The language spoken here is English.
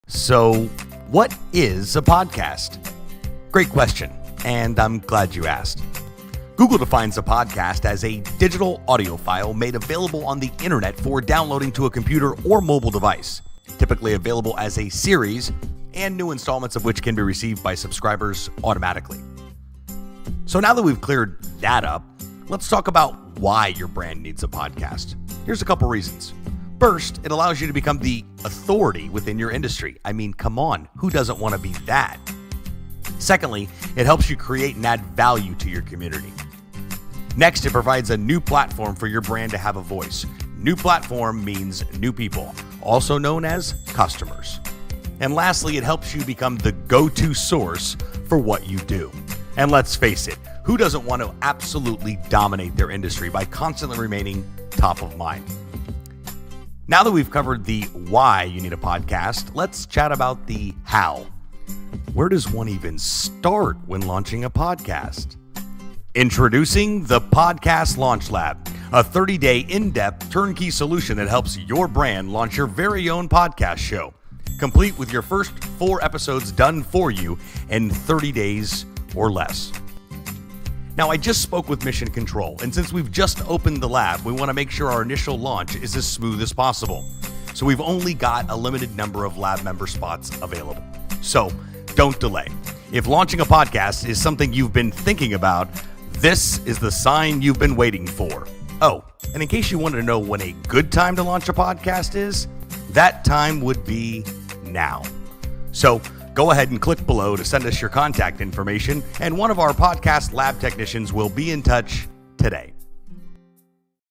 So, what is a podcast? Great question, and I'm glad you asked. Google defines a podcast as a digital audio file made available on the internet for downloading to a computer or mobile device, typically available as a series, and new installments of which can be received by subscribers automatically. So now that we've cleared that up, let's talk about why your brand needs a podcast. Here's a couple reasons. First, it allows you to become the authority within your industry. I mean, come on, who doesn't want to be that? Secondly, it helps you create and add value to your community. Next, it provides a new platform for your brand to have a voice. New platform means new people, also known as customers. And lastly, it helps you become the go-to source for what you do. And let's face it, who doesn't want to absolutely dominate their industry by constantly remaining top of mind? Now that we've covered the why you need a podcast, let's chat about the how. Where does one even start when launching a podcast? Introducing the Podcast Launch Lab, a 30-day in-depth turnkey solution that helps your brand launch your very own podcast show, complete with your first 4 episodes done for you in 30 days or less. Now, I just spoke with Mission Control, and since we've just opened the lab, we want to make sure our initial launch is as smooth as possible. So we've only got a limited number of lab member spots available. So don't delay. If launching a podcast is something you've been thinking about, this is the sign you've been waiting for. Oh, and in case you wanted to know when a good time to launch a podcast is, that time would be now. So go ahead and click below to send us your contact information, and one of our podcast lab technicians will be in touch today.